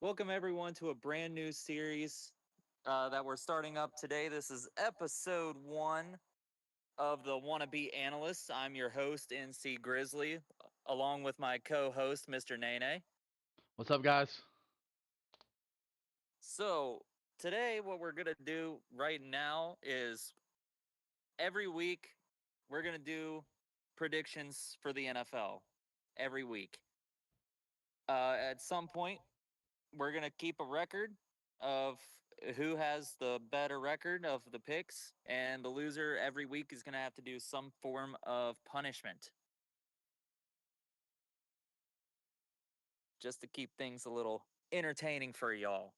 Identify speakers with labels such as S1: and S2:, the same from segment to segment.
S1: Welcome everyone to a brand new series that we're starting up today. This is episode 1 of the Wannabe Analysts. I'm your host, NC Grizzly, along with my co-host, Mr. Nene.
S2: What's up, guys?
S1: So today, what we're gonna do right now is every week we're gonna do predictions for the NFL every week. At some point, we're gonna keep a record of who has the better record of the picks, and the loser every week is gonna have to do some form of punishment just to keep things a little entertaining for y'all.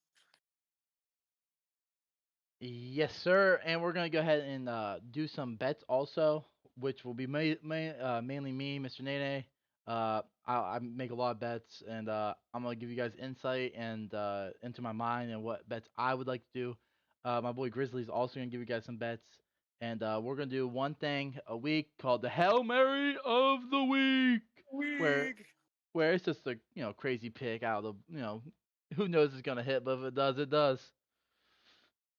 S2: Yes, sir. And we're gonna go ahead and do some bets also, which will be mainly me, Mr. Nene. I make a lot of bets, and I'm gonna give you guys insight and into my mind and what bets I would like to do. My boy Grizzly's also gonna give you guys some bets, and we're gonna do one thing a week called the Hail Mary of the Week, where
S1: Week.
S2: where it's just a crazy pick out of who knows it's gonna hit, but if it does, it does.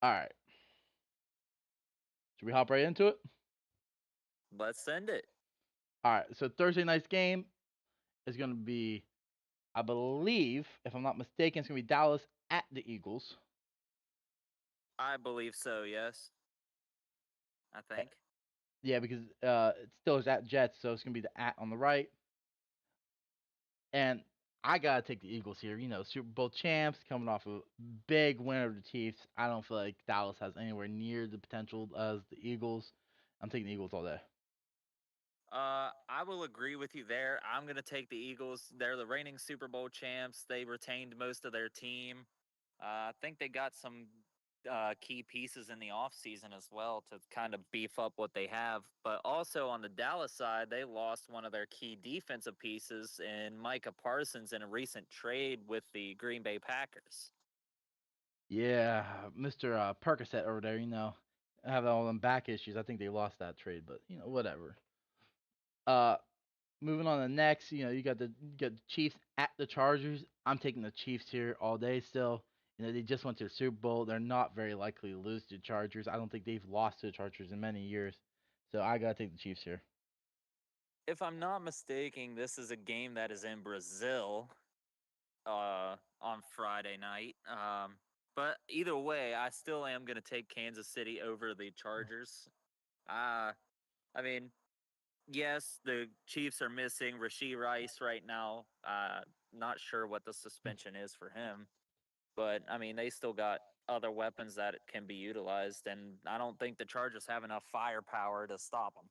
S2: All right. Should we hop right into it?
S1: Let's send it.
S2: All right. So Thursday night's game is going to be, I believe, if I'm not mistaken, it's going to be Dallas at the Eagles.
S1: I believe so, yes. I
S2: Eh,
S1: think.
S2: Yeah, because it still is at Jets, so it's going to be the at on the right. And I gotta take the Eagles here. Super Bowl champs coming off a big win over the Chiefs. I don't feel like Dallas has anywhere near the potential as the Eagles. I'm taking the Eagles all day.
S1: I will agree with you there. I'm gonna take the Eagles. They're the reigning Super Bowl champs. They retained most of their team. I think they got some key pieces in the offseason as well to kind of beef up what they have. But also on the Dallas side, they lost one of their key defensive pieces in Micah Parsons in a recent trade with the Green Bay Packers.
S2: Yeah, Mr. Percocet over there. Have all them back issues. I think they lost that trade, but whatever. Uh, Moving on to next, you got the Chiefs at the Chargers. I'm taking the Chiefs here all day still. They just went to the Super Bowl. They're not very likely to lose to the Chargers. I don't think they've lost to the Chargers in many years. So I gotta take the Chiefs here.
S1: If I'm not mistaken, this is a game that is in Brazil on Friday night. But either way, I still am going to take Kansas City over the Chargers. Uh, I mean, yes, the Chiefs are missing Rasheed Rice right now. Not sure what the suspension is for him, but I mean, they still got other weapons that can be utilized, and I don't think the Chargers have enough firepower to stop them.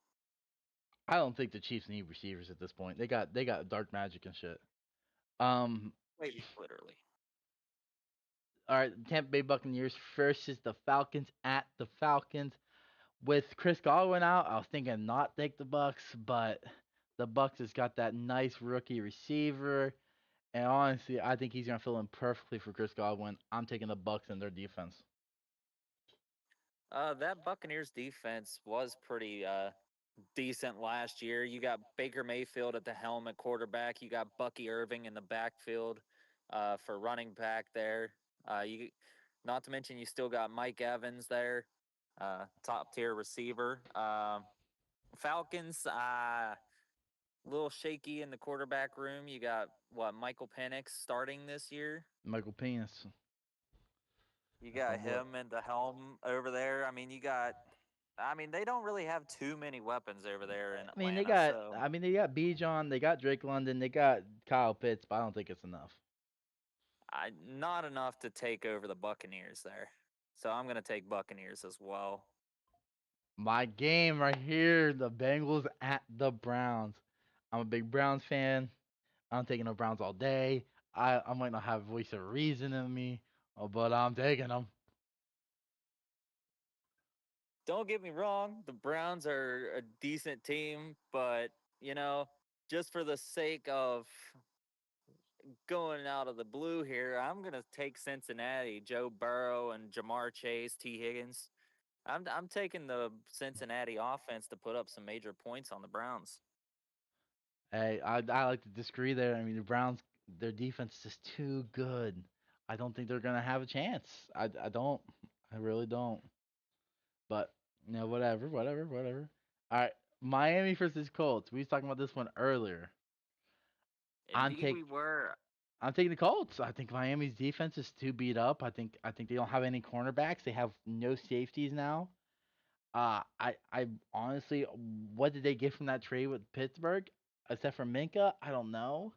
S2: I don't think the Chiefs need receivers at this point. They got dark magic and shit. Um,
S1: Wait, literally.
S2: all right, Tampa Bay Buccaneers versus the Falcons at the Falcons. With Chris Godwin out, I was thinking not take the Bucks, but the Bucks has got that nice rookie receiver. And honestly, I think he's gonna fill in perfectly for Chris Godwin. I'm taking the Bucks and their defense.
S1: That Buccaneers defense was pretty decent last year. You got Baker Mayfield at the helm at quarterback. You got Bucky Irving in the backfield for running back there. You, not to mention, you still got Mike Evans there, top tier receiver. Falcons, a little shaky in the quarterback room. You got what Michael Penix starting this year.
S2: Michael Penis,
S1: You
S2: that's my
S1: got
S2: boy.
S1: him and the helm over there. I mean, you got. I mean, they don't really have too many weapons over there in
S2: I mean, they
S1: Atlanta.
S2: got.
S1: So
S2: I mean, they got Bijan, they got Drake London, they got Kyle Pitts, but I don't think it's enough.
S1: not enough to take over the Buccaneers there. So I'm going to take Buccaneers as well.
S2: My game right here, the Bengals at the Browns. I'm a big Browns fan. I'm taking the Browns all day. I might not have voice of reason in me, but I'm taking them.
S1: Don't get me wrong, the Browns are a decent team, but, you know, just for the sake of going out of the blue here, I'm going to take Cincinnati, Joe Burrow and Jamar Chase, T. Higgins. I'm taking the Cincinnati offense to put up some major points on the Browns.
S2: Hey, I like to disagree there. I mean, the Browns, their defense is just too good. I don't think they're gonna have a chance. I don't. I really don't. But whatever, whatever, whatever. All right, Miami versus Colts. We was talking about this one earlier. I'm
S1: Indeed,
S2: take
S1: we were.
S2: I'm taking the Colts. I think Miami's defense is too beat up. I think they don't have any cornerbacks. They have no safeties now. I honestly, what did they get from that trade with Pittsburgh? Except for Minka, I don't know.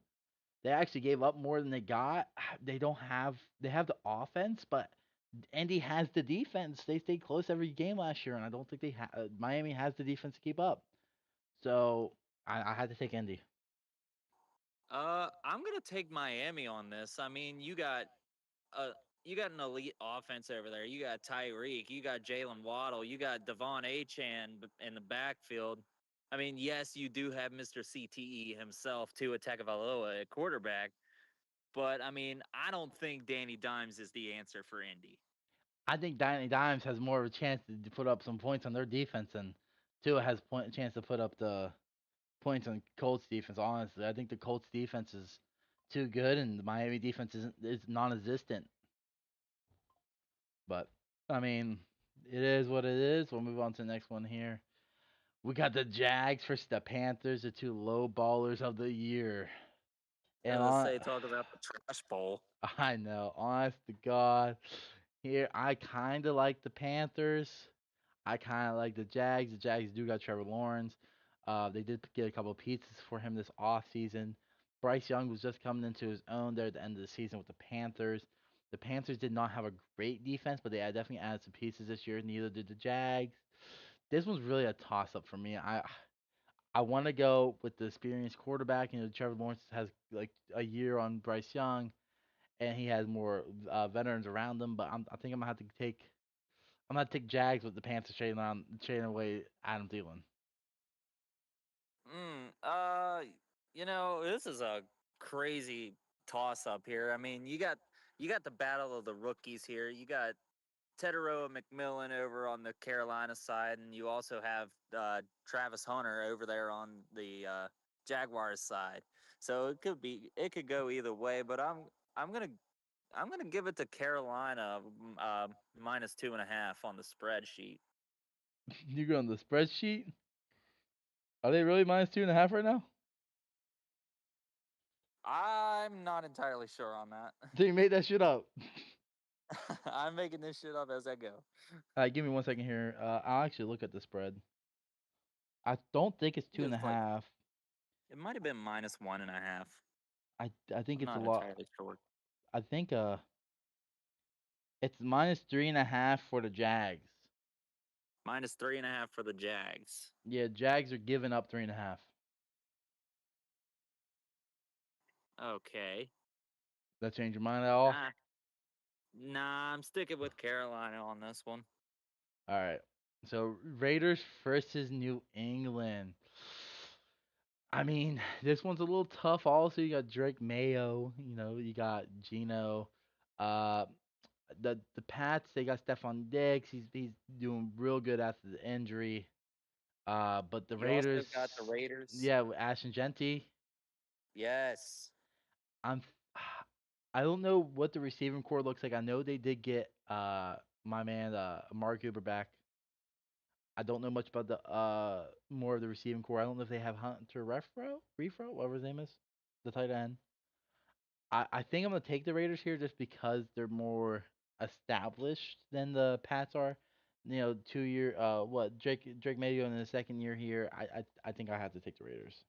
S2: They actually gave up more than they got. They don't have. They have the offense, but Indy has the defense. They stayed close every game last year, and I don't think Miami has the defense to keep up. So I had to take Indy.
S1: I'm gonna take Miami on this. I mean, uh, you got an elite offense over there. You got Tyreek, you got Jalen Waddle, you got Devon Achan in the backfield. I mean, yes, you do have Mr. CTE himself, Tua Tagovailoa at quarterback, but I mean, I don't think Danny Dimes is the answer for Indy.
S2: I think Danny Dimes has more of a chance to put up some points on their defense, and Tua has a chance to put up the points on Colts defense. Honestly, I think the Colts defense is too good, and the Miami defense is non-existent. But I mean, it is what it is. We'll move on to the next one here. We got the Jags versus the Panthers, the two low ballers of the year. And
S1: Let's
S2: on,
S1: say talk about the trash bowl.
S2: I know, honest to God, here I kind of like the Panthers. I kind of like the Jags. The Jags do got Trevor Lawrence. They did get a couple of pieces for him this offseason. Bryce Young was just coming into his own there at the end of the season with the Panthers. The Panthers did not have a great defense, but they definitely added some pieces this year. Neither did the Jags. This one's really a toss up for me. I want to go with the experienced quarterback. Trevor Lawrence has like a year on Bryce Young, and he has more veterans around him. But I think I'm gonna take Jags with the Panthers trading away Adam Thielen.
S1: Mm, this is a crazy toss up here. I mean, you got the battle of the rookies here. You got Tedero McMillan over on the Carolina side, and you also have Travis Hunter over there on the Jaguars side. So it could go either way, but I'm gonna I'm gonna give it to Carolina minus 2.5 on the spreadsheet.
S2: You go on the spreadsheet. Are they really -2.5 right now?
S1: I'm not entirely sure on that.
S2: They made that shit up.
S1: I'm making this shit up as I go.
S2: All right, give me 1 second here. I'll actually look at the spread. I don't think it's two and
S1: Because
S2: a
S1: like
S2: half.
S1: it might have been minus 1.5.
S2: I think
S1: I'm
S2: it's a
S1: not
S2: lot.
S1: entirely sure.
S2: I think it's -3.5 for the Jags.
S1: Minus 3.5 for the Jags.
S2: Yeah, Jags are giving up 3.5.
S1: Okay.
S2: That change your mind at all?
S1: Nah, nah, I'm sticking with Carolina on this one.
S2: All right. So Raiders versus New England. I mean, this one's a little tough. Also, you got Drake Mayo. You got Gino. Uh, the Pats, they got Stephon Diggs. He's doing real good after the injury. But the
S1: You also
S2: Raiders,
S1: got the Raiders.
S2: yeah, with Ashton Genty.
S1: Yes.
S2: I'm I don't know what the receiving core looks like. I know they did get my man Mark Cooper back. I don't know much about the more of the receiving core. I don't know if they have Hunter Refro, whatever his name is, the tight end. I think I'm gonna take the Raiders here just because they're more established than the Pats are. 2 year what Drake Mayo in the second year here. I think I have to take the Raiders.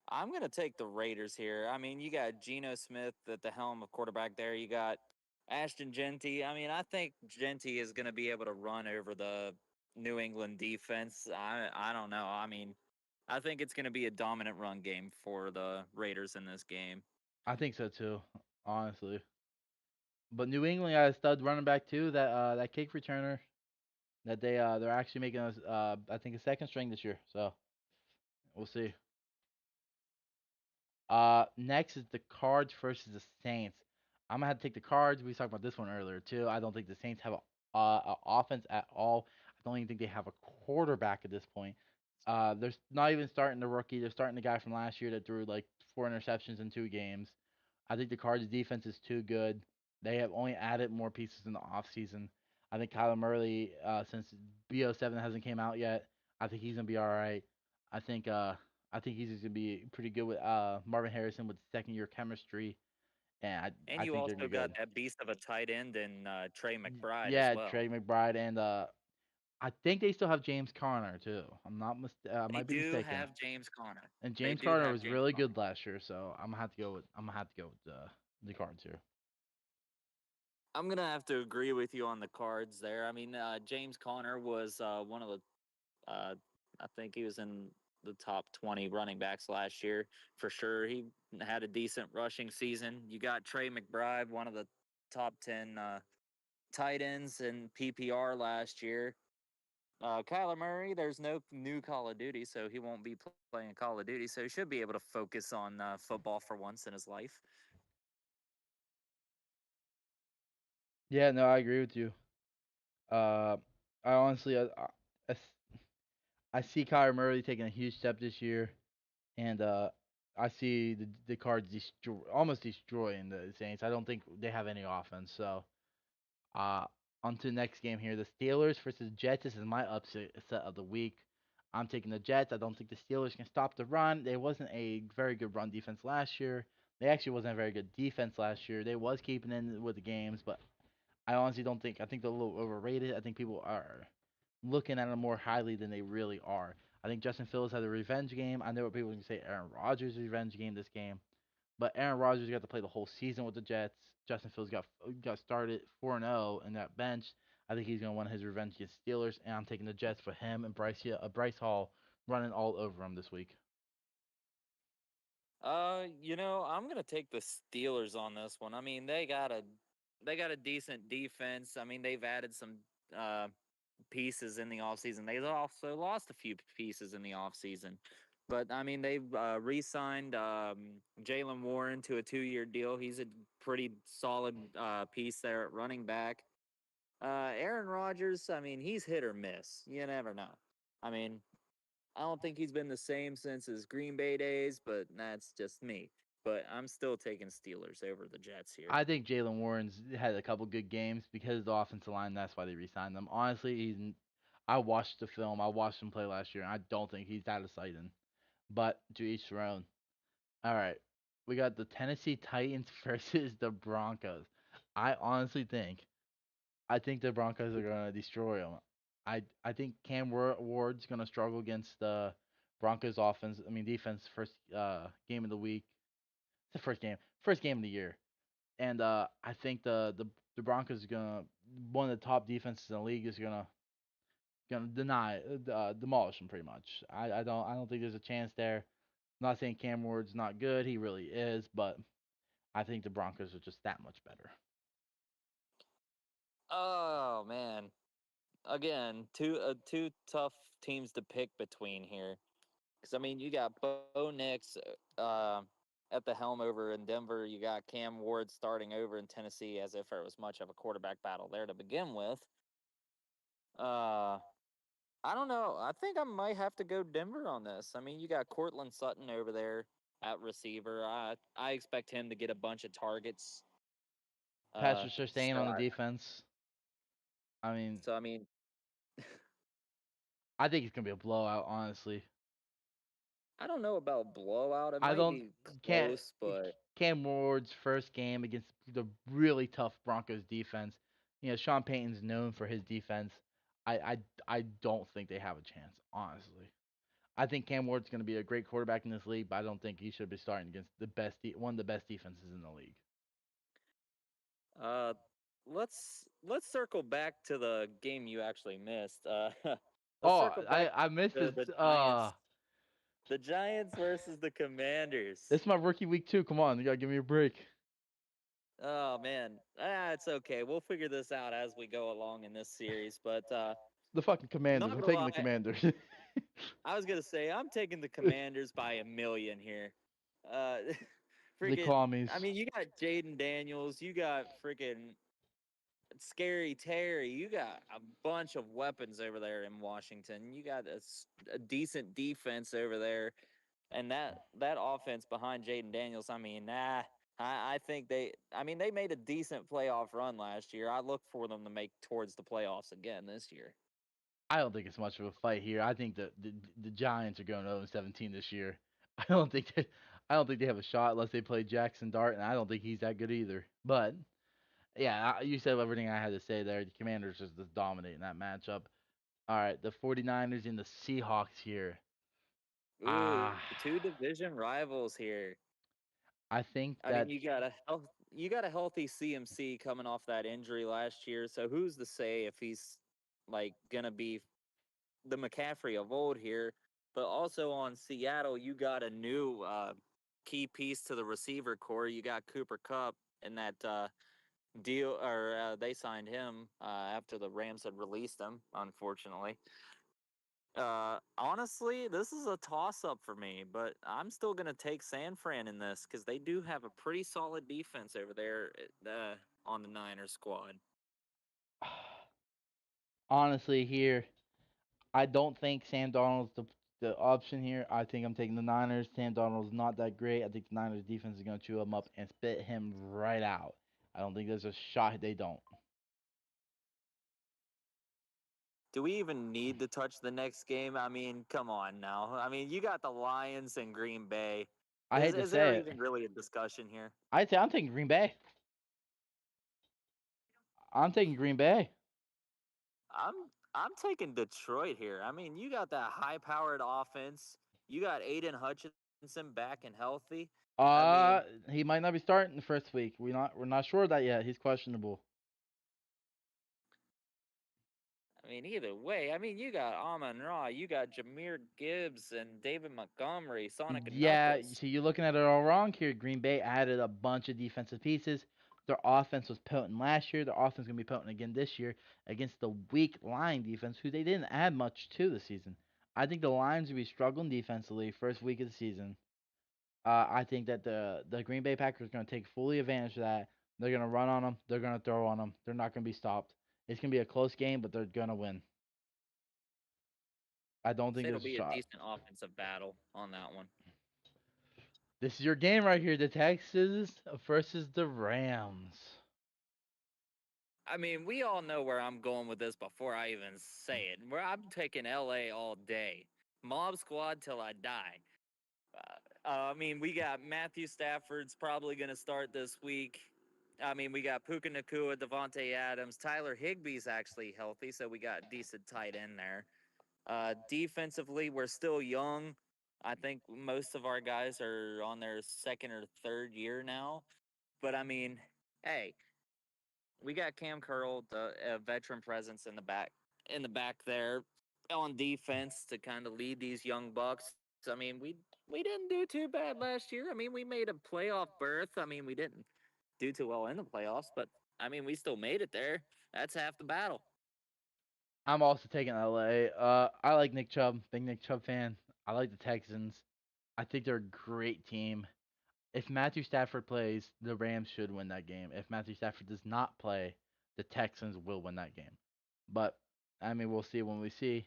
S1: I'm going to take the Raiders here. I mean, you got Geno Smith at the helm of quarterback there. You got Ashton Genty. I mean, I think Genty is going to be able to run over the New England defense. I don't know. I mean, I think it's going to be a dominant run game for the Raiders in this game.
S2: I think so too, honestly. But New England got a stud running back too. That kick returner that they're actually making us I think a second string this year. So we'll see. Next is the Cards versus the Saints. I'm gonna have to take the Cards. We talked about this one earlier too. I don't think the Saints have a offense at all. I don't even think they have a quarterback at this point. They're not even starting the rookie. They're starting the guy from last year that threw like 4 interceptions in 2 games. I think the Cards' defense is too good. They have only added more pieces in the offseason. I think Kyler Murray, since BO7 hasn't came out yet, I think he's gonna be all right. I think uh I think he's gonna be pretty good with Marvin Harrison with second year chemistry, and
S1: And
S2: I
S1: you
S2: think they're
S1: also
S2: gonna be
S1: got
S2: good.
S1: that beast of a tight end in Trey McBride as
S2: Yeah,
S1: well.
S2: Trey McBride and I think they still have James Conner too. I
S1: They
S2: might be
S1: do
S2: mistaken.
S1: have James Conner.
S2: And
S1: They
S2: James
S1: do
S2: Conner
S1: have
S2: was
S1: James
S2: really
S1: Conner.
S2: good last year, so I'm gonna have to go with the Cards here.
S1: I'm gonna have to agree with you on the Cards there. I mean, James Conner was one of the I think he was in the top 20 running backs last year for sure. He had a decent rushing season. You got Trey McBride, one of the top 10 tight ends in PPR last year. Kyler Murray, there's no new Call of Duty, so he won't be playing Call of Duty, so he should be able to focus on football for once in his life.
S2: Yeah, no, I agree with you. Uh, I honestly, I s- I see Kyler Murray taking a huge step this year, and I see the Cards almost destroying the Saints. I don't think they have any offense. So, uh, on to the next game here: the Steelers versus Jets. This is my upset of the week. I'm taking the Jets. I don't think the Steelers can stop the run. There wasn't a very good run defense last year. They actually wasn't a very good defense last year. They was keeping in with the games, but I honestly don't think. I think they're a little overrated. I think people are looking at them more highly than they really are. I think Justin Fields had a revenge game. I know what people can say Aaron Rodgers' revenge game this game, but Aaron Rodgers got to play the whole season with the Jets. Justin Fields got started 4-0 in that bench. I think he's gonna want his revenge against Steelers, and I'm taking the Jets for him and Bryce Hall running all over him this week.
S1: I'm gonna take the Steelers on this one. I mean, they got a decent defense. I mean, they've added some uh pieces in the offseason. They also lost a few pieces in the offseason. But I mean, they've re-signed Jalen Warren to a 2-year deal. He's a pretty solid piece there at running back. Aaron Rodgers, I mean, he's hit or miss. You never know. I mean, I don't think he's been the same since his Green Bay days, but that's just me. But I'm still taking Steelers over the Jets here.
S2: I think Jalen Warren's had a couple good games because of the offensive line. That's why they re-signed them. Honestly, I watched the film. I watched him play last year, and I don't think he's that exciting. But to each their own. All right, we got the Tennessee Titans versus the Broncos. I honestly think the Broncos are gonna destroy them. I think Ward's gonna struggle against the Broncos offense. I mean defense. First game of the week. It's the first game of the year, and I think the Broncos are gonna one of the top defenses in the league is gonna demolish them pretty much. I don't think there's a chance there. I'm not saying Cam Ward's not good. He really is, but I think the Broncos are just that much better.
S1: Oh man, again, two tough teams to pick between here. Because I mean, you got Bo Nix at the helm over in Denver. You got Cam Ward starting over in Tennessee, as if there was much of a quarterback battle there to begin with. Uh, I don't know. I think I might have to go Denver on this. I mean, you got Cortland Sutton over there at receiver. I expect him to get a bunch of targets.
S2: Patrick Surtain
S1: So
S2: on the defense. I mean,
S1: so I mean,
S2: I think it's gonna be a blowout. Honestly,
S1: I don't know about blowout. It
S2: I
S1: might
S2: don't
S1: be
S2: can't
S1: close, but
S2: Cam Ward's first game against the really tough Broncos defense. You know, Sean Payton's known for his defense. I I I don't think they have a chance. Honestly, I think Cam Ward's gonna be a great quarterback in this league, but I don't think he should be starting against one of the best defenses in the league.
S1: uh, let's circle back to the game you actually missed. Let's
S2: Oh,
S1: circle back
S2: I missed
S1: to
S2: this.
S1: the Giants. The Giants versus the Commanders.
S2: This is my rookie week too. Come on, you gotta give me a break.
S1: Oh man, it's okay. We'll figure this out as we go along in this series. But
S2: The fucking Commanders.
S1: not
S2: I'm
S1: gonna
S2: taking the
S1: lie,
S2: Commanders.
S1: I was gonna say I'm taking the Commanders by a million here. Uh,
S2: The
S1: freaking,
S2: commies.
S1: I mean, you got Jaden Daniels, you got freaking Scary Terry, you got a bunch of weapons over there in Washington. You got a decent defense over there, and that offense behind Jaden Daniels. I mean, nah. I think I mean, they made a decent playoff run last year. I look for them to make towards the playoffs again this year.
S2: I don't think it's much of a fight here. I think the Giants are going 0-17 this year. I don't think they, I don't think they have a shot unless they play Jackson Dart, and I don't think he's that good either. But yeah, you said everything I had to say there. The Commanders just dominating that matchup. All right, the 49ers and the Seahawks here.
S1: Ooh,
S2: Ah,
S1: two division rivals here.
S2: I think
S1: I mean,
S2: that
S1: you got a healthy CMC coming off that injury last year. So who's to say if he's like gonna be the McCaffrey of old here? But also on Seattle, you got a new key piece to the receiver core. You got Cooper Cup and that deal, or they signed him after the Rams had released him. Unfortunately, honestly, this is a toss up for me, but I'm still gonna take San Fran in this because they do have a pretty solid defense over there on the Niners squad.
S2: honestly here, I don't think Sam Donald's the option here. I think I'm taking the Niners. Sam Donald's not that great. I think the Niners defense is going to chew him up and spit him right out. I don't think there's a shot they don't.
S1: Do we even need to touch the next game? I mean, come on now. I mean, you got the Lions and Green Bay.
S2: I hate to
S1: Is there
S2: say it.
S1: even really a discussion here?
S2: I'd say I'm taking Green Bay. I'm taking Green Bay.
S1: I'm I'm taking Detroit here. I mean, you got that high powered offense. You got Aiden Hutchinson back and healthy. I mean,
S2: Uh, he might not be starting the first week. We're not sure of that yet. He's questionable.
S1: either way. I mean, you got Amon Ra, you got Jameer Gibbs and David Montgomery, Sonic and
S2: Yeah,
S1: Knuckles.
S2: see, you're looking at it all wrong here. Green Bay added a bunch of defensive pieces. Their offense was potent last year. Their offense is going to be potent again this year against the weak line defense, who they didn't add much to this season. I think the Lions will be struggling defensively first week of the season. I think that the Green Bay Packers are going to take fully advantage of that. They're going to run on them. They're going to throw on them. They're not going to be stopped. It's going to be a close game, but they're going to win. I don't think
S1: So it'll
S2: there's a
S1: be a
S2: shot.
S1: decent offensive battle on that one.
S2: This is your game right here. The Texans versus the Rams.
S1: I mean, we all know where I'm going with this before I even say it. Where I'm taking LA all day. Mob squad till I die. I mean, we got Matthew Stafford's probably going to start this week. I mean, we got Puka Nakua, Devontae Adams, Tyler Higbee's actually healthy, so we got decent tight end there. Defensively, we're still young. I think most of our guys are on their second or third year now. But I mean, hey, we got Cam Curl, the veteran presence in the back there on defense to kind of lead these young bucks. I mean, we didn't do too bad last year. I mean, we made a playoff berth. I mean, we didn't do too well in the playoffs, but I mean, we still made it there. That's half the battle.
S2: I'm also taking LA. I like Nick Chubb, big Nick Chubb fan. I like the Texans. I think they're a great team. If Matthew Stafford plays, the Rams should win that game. If Matthew Stafford does not play, the Texans will win that game. But I mean, we'll see when we see.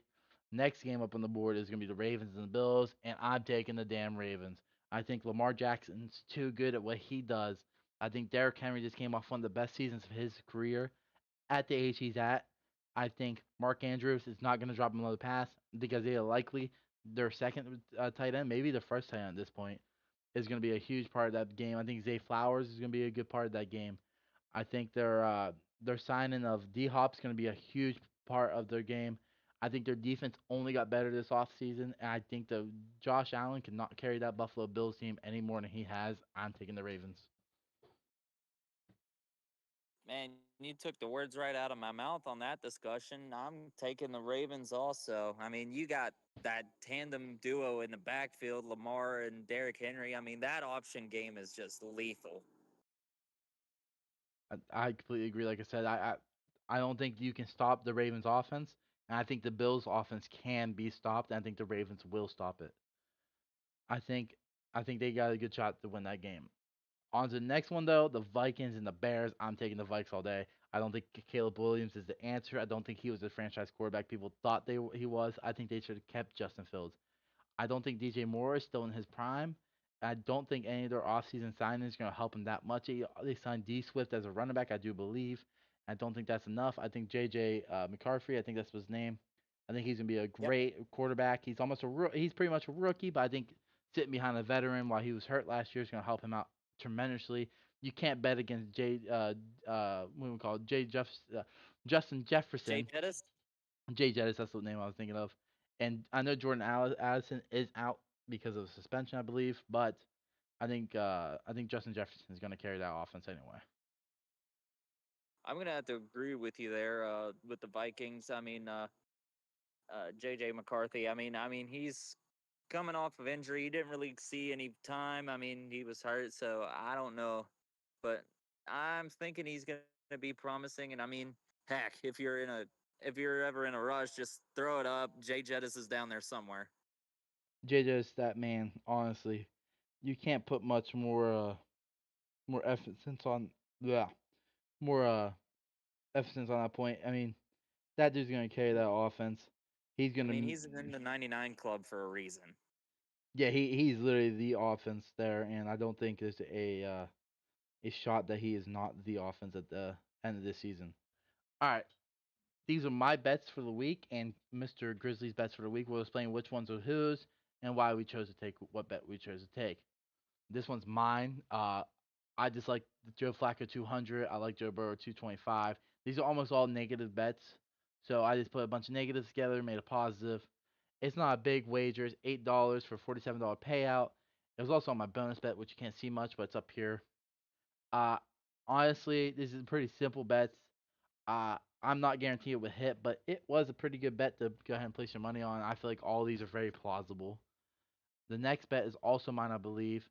S2: Next game up on the board is going to be the Ravens and the Bills, and I'm taking the damn Ravens. I think Lamar Jackson's too good at what he does. I think Derrick Henry just came off one of the best seasons of his career at the age he's at. I think Mark Andrews is not going to drop him another pass because they are likely their second tight end, maybe the first tight end at this point, is going to be a huge part of that game. I think Zay Flowers is going to be a good part of that game. I think their signing of D Hop's going to be a huge part of their game. I think their defense only got better this offseason, and I think the Josh Allen cannot carry that Buffalo Bills team any more than he has. I'm taking the Ravens.
S1: Man, you took the words right out of my mouth on that discussion. I'm taking the Ravens also. I mean, you got that tandem duo in the backfield, Lamar and Derrick Henry. I mean, that option game is just lethal.
S2: I completely agree. Like I said, I don't think you can stop the Ravens offense, and I think the Bills offense can be stopped. And I think the Ravens will stop it. I think I think they got a good shot to win that game. On to the next one though, the Vikings and the Bears. I'm taking the Vikes all day. I don't think Caleb Williams is the answer. I don't think he was the franchise quarterback people thought he was. I think they should have kept Justin Fields. I don't think DJ Moore is still in his prime, I don't think any of their offseason signings is going to help him that much. They signed D Swift as a running back, I do believe. I don't think that's enough. I think JJ McCarthy, I think that's his name. I think he's going to be a
S1: Yep.
S2: great quarterback. He's pretty much a rookie, but I think sitting behind a veteran while he was hurt last year is going to help him out tremendously. You can't bet against what do we call it? Justin
S1: Jay
S2: Jefferson.
S1: Jettis.
S2: Jay Jettis, that's the name I was thinking of. And I know Jordan Addison is out because of suspension, I believe, but I think Justin Jefferson is going to carry that offense anyway.
S1: I'm gonna have to agree with you there with the Vikings. JJ McCarthy. He's coming off of injury. He didn't really see any time. I mean, he was hurt, so I don't know. But I'm thinking he's gonna be promising. And heck, if you're ever in a rush, just throw it up. Jay Jettis is down there somewhere.
S2: JJ is that man. Honestly, you can't put much more emphasis on yeah more emphasis on that point. I mean, that dude's going to carry that offense. He's going to
S1: He's in the 99 club for a reason.
S2: yeah he's literally the offense there, and I don't think there's a shot that he is not the offense at the end of this season. All right, these are my bets for the week and Mr. Grizzly's bets for the week. We'll explain which ones are whose and why we chose to take what bet we chose to take. This one's mine. I just like Joe Flacco 200. I like Joe Burrow 225. These are almost all negative bets. So I just put a bunch of negatives together, made a positive. It's not a big wager. It's $8 for $47 payout. It was also on my bonus bet, which you can't see much, but it's up here. Uh, Honestly, this is pretty simple bets. I'm not guaranteeing it would hit, but it was a pretty good bet to go ahead and place your money on. I feel like all these are very plausible. The next bet is also mine, I believe.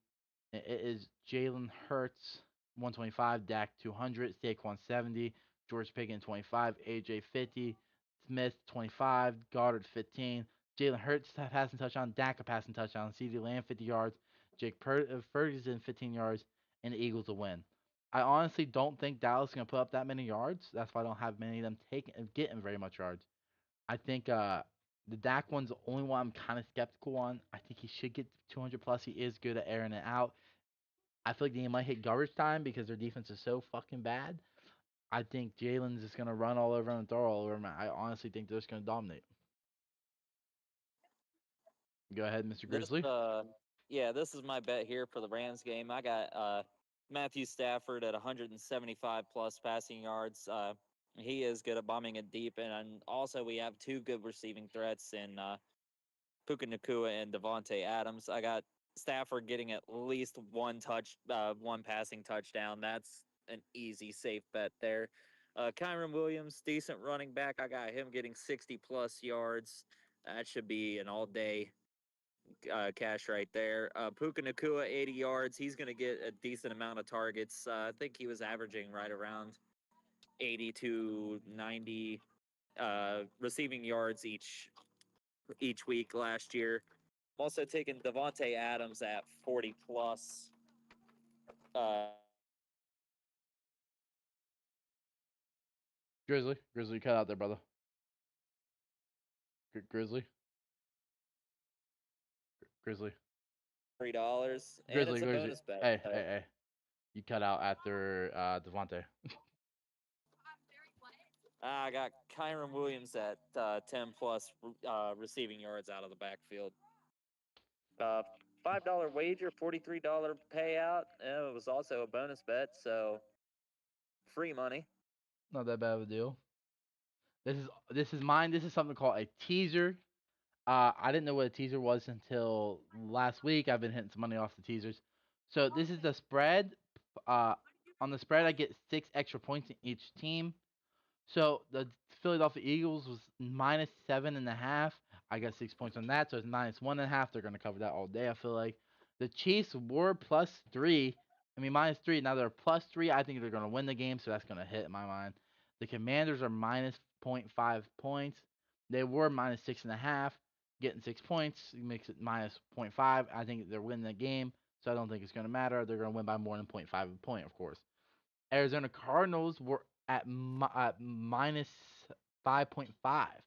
S2: It is Jalen Hurts 125, Dak 200, Saquon 70, George Pickens 25, AJ 50, Smith 25, Goddard 15, Jalen Hurts passing touchdown, Dak a passing touchdown, CeeDee Lamb 50 yards, Ferguson 15 yards, and the Eagles to win. I honestly don't think Dallas is going to put up that many yards. That's why I don't have many of them getting very much yards. I think the Dak one's the only one I'm kind of skeptical on. I think he should get 200 plus. He is good at airing it out. I feel like they might hit garbage time because their defense is so fucking bad. I think Jalen's just gonna run all over him and throw all over him. I honestly think they're just gonna dominate. Go ahead, Mr.
S1: This
S2: Grizzly.
S1: yeah, this is my bet here for the Rams game. I got Matthew Stafford at 175 plus passing yards. He is good at bombing it deep, and also we have two good receiving threats in Puka Nakua and Devontae Adams. I got Stafford getting at least one passing touchdown. That's an easy, safe bet there. Kyron Williams, decent running back. I got him getting 60 plus yards. That should be an all day cash right there. Puka Nakua, 80 yards. He's going to get a decent amount of targets. I think he was averaging right around 80 to 90 receiving yards each week last year. I'm also taking Devontae Adams at 40 plus.
S2: Grizzly, cut out there, brother. Grizzly, Grizzly,
S1: $3, and
S2: Grizzly,
S1: it's a
S2: Grizzly.
S1: bonus bet.
S2: Hey. You cut out after Devontae.
S1: I got Kyron Williams at 10 plus receiving yards out of the backfield. Uh, $5 wager, $43 payout. It was also a bonus bet, so free money.
S2: Not that bad of a deal. This is mine. This is something called a teaser. I didn't know what a teaser was until last week. I've been hitting some money off the teasers. So this is the spread. Uh, on the spread, I get 6 extra points in each team. So the Philadelphia Eagles was -7.5. I got 6 points on that, so it's -1.5. They're gonna cover that all day. I feel like the Chiefs were +3. I mean -3. Now they're +3. I think they're gonna win the game, so that's gonna hit in my mind. The Commanders are minus zero point 0.5 points. They were -6.5. Getting 6 points makes it minus zero point 0.5. I think they're winning the game, so I don't think it's gonna matter. They're gonna win by more than 0.5 of a point, of course. Arizona Cardinals were at minus 5.5.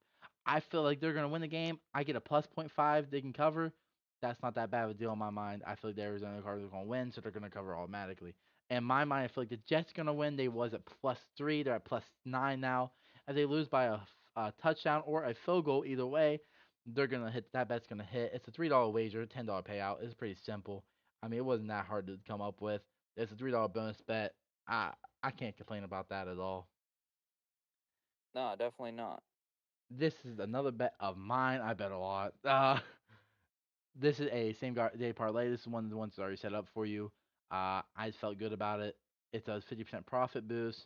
S2: I feel like they're going to win the game. I get a plus 0.5. They can cover. that's not that bad of a deal in my mind. I feel like the Arizona Cardinals are going to win, so they're going to cover automatically. In my mind, I feel like the Jets are going to win. They was at +3. They're at +9 now. If they lose by a touchdown or a field goal, either way, they're going to hit. That bet's going to hit. It's a $3 wager, $10 payout. It's pretty simple. I mean, it wasn't that hard to come up with. It's a $3 bonus bet. I can't complain about that at all.
S1: No, definitely not.
S2: This is another bet of mine. I bet a lot. This is a same day parlay. This is one of the ones that's already set up for you. I just felt good about it. It does 50% profit boost,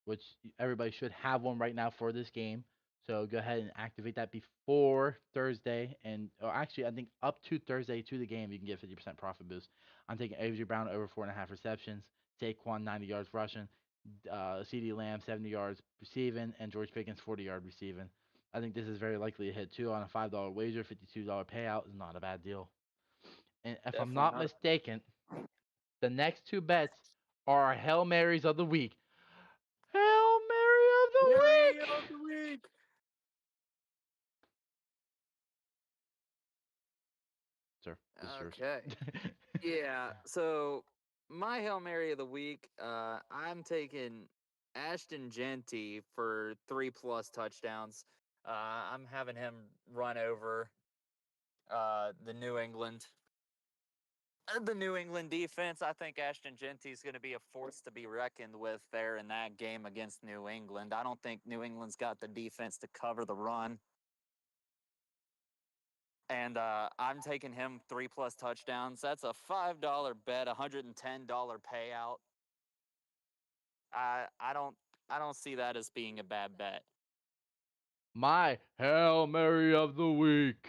S2: which everybody should have one right now for this game. So go ahead and activate that before Thursday, and or actually, I think up to Thursday to the game, you can get 50% profit boost. I'm taking AJ Brown over 4.5 receptions, Saquon 90 yards rushing, CD Lamb 70 yards receiving, and George Pickens 40-yard receiving. I think this is very likely to hit too on a $5 wager. $52 payout is not a bad deal. And if I'm
S1: Definitely
S2: not
S1: not.
S2: mistaken, the next two bets are our Hail Marys of the week. Hail Mary of the
S1: Mary
S2: week!
S1: of the week.
S2: Sir, this is yours.
S1: Okay. Yeah. So my Hail Mary of the week, I'm taking Ashton Genty for 3+ touchdowns. I'm having him run over the New England defense. I think Ashton Genty is going to be a force to be reckoned with there in that game against New England. I don't think New England's got the defense to cover the run. And I'm taking him 3+ touchdowns. That's a $5 bet, $110 payout. I don't see that as being a bad bet.
S2: My Hail Mary of the week.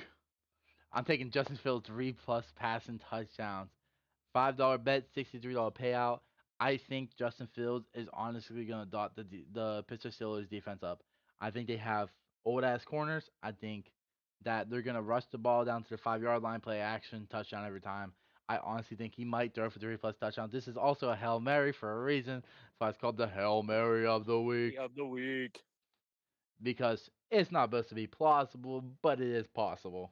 S2: I'm taking Justin Fields 3+ passing touchdowns. $5 bet, $63 payout. I think Justin Fields is honestly gonna dot the Pittsburgh Steelers defense up. I think they have old ass corners. I think that they're gonna rush the ball down to the 5 yard line, play action, touchdown every time. I honestly think he might throw for 3+ touchdowns. This is also a Hail Mary for a reason. That's why it's called the Hail Mary of the week.
S1: Of the week.
S2: Because it's not supposed to be plausible, but it is possible.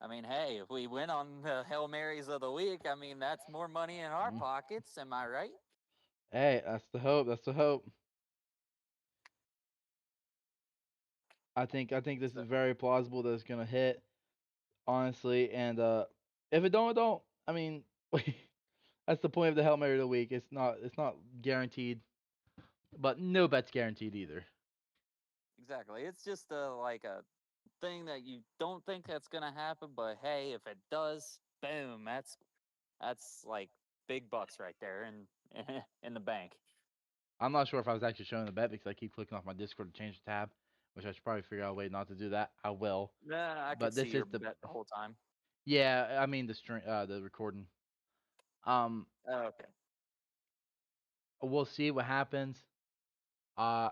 S1: I mean, hey, if we win on the Hail Marys of the week, I mean, that's more money in our
S2: Mm.
S1: pockets. Am I right?
S2: Hey, that's the hope. That's the hope. I think this
S1: So,
S2: is very plausible that it's gonna hit, honestly. And if it don't, it don't. I mean, that's the point of the Hail Mary of the week. It's not guaranteed, but no bet's guaranteed either.
S1: exactly. It's just like a thing that you don't think that's gonna happen, but hey, if it does, boom, that's like big bucks right there in the bank.
S2: I'm not sure if I was actually showing the bet because I keep clicking off my Discord to change the tab, which I should probably figure out a way not to do that. I will.
S1: Nah, I could
S2: But
S1: see
S2: this is
S1: your
S2: the
S1: bet the whole time.
S2: yeah. I mean the stream, the recording. Um,
S1: Oh, okay.
S2: we'll see what happens. Uh,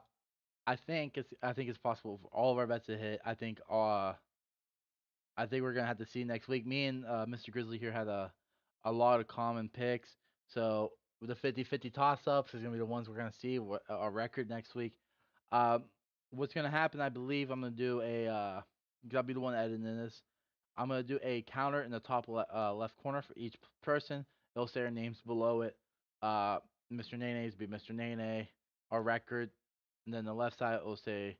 S2: I think it's possible for all of our bets to hit. I think we're gonna have to see next week. Me and Mr. Grizzly here had a lot of common picks. So with the 50-50 toss ups is gonna be the ones we're gonna see a record next week. Um, what's gonna happen? I believe I'm gonna do a. I'll be the one editing this. I'm gonna do a counter in the top left corner for each person. They'll say their names below it. Uh, Mr. Nene's be Mr. Nene, our record, and then the left side will say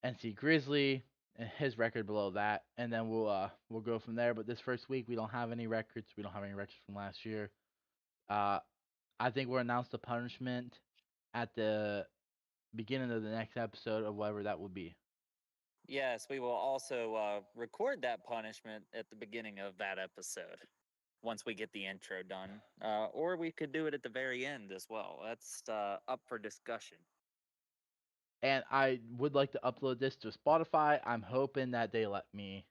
S2: NC Grizzly and his record below that, and then we'll go from there. But this first week we don't have any records. We don't have any records from last year. Uh, I think we'll announce the punishment at the beginning of the next episode of whatever that would be.
S1: Yes, we will also record that punishment at the beginning of that episode once we get the intro done. Or we could do it at the very end as well. That's up for discussion.
S2: And I would like to upload this to Spotify. I'm hoping that they let me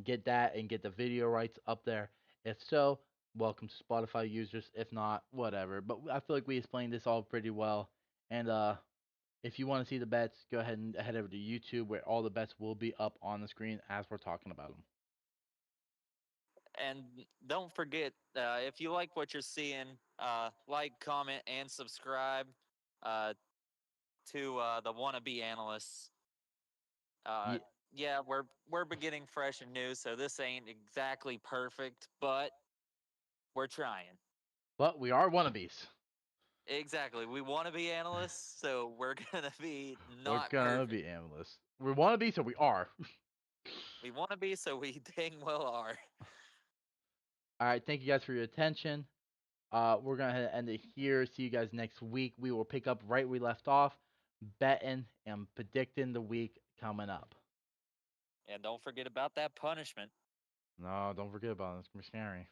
S2: get that and get the video rights up there. If so, welcome to Spotify users. If not, whatever. But I feel like we explained this all pretty well. And if you want to see the bets, go ahead and head over to YouTube where all the bets will be up on the screen as we're talking about them.
S1: And don't forget, if you like what you're seeing, like, comment, and subscribe uh, to the Wannabe Analysts. Uh,
S2: Yeah,
S1: Yeah, we're beginning fresh and new, so this ain't exactly perfect, but we're trying.
S2: But we are wannabes.
S1: Exactly. We want to be analysts, so we're gonna be
S2: We're
S1: not
S2: gonna
S1: perfect.
S2: be analysts. We wanna be, so we are.
S1: We want to be, so we dang well are.
S2: All right, thank you guys for your attention. We're gonna end it here. See you guys next week. We will pick up right where we left off, betting and predicting the week coming up.
S1: And don't forget about that punishment.
S2: No, don't forget about it. It's gonna be scary.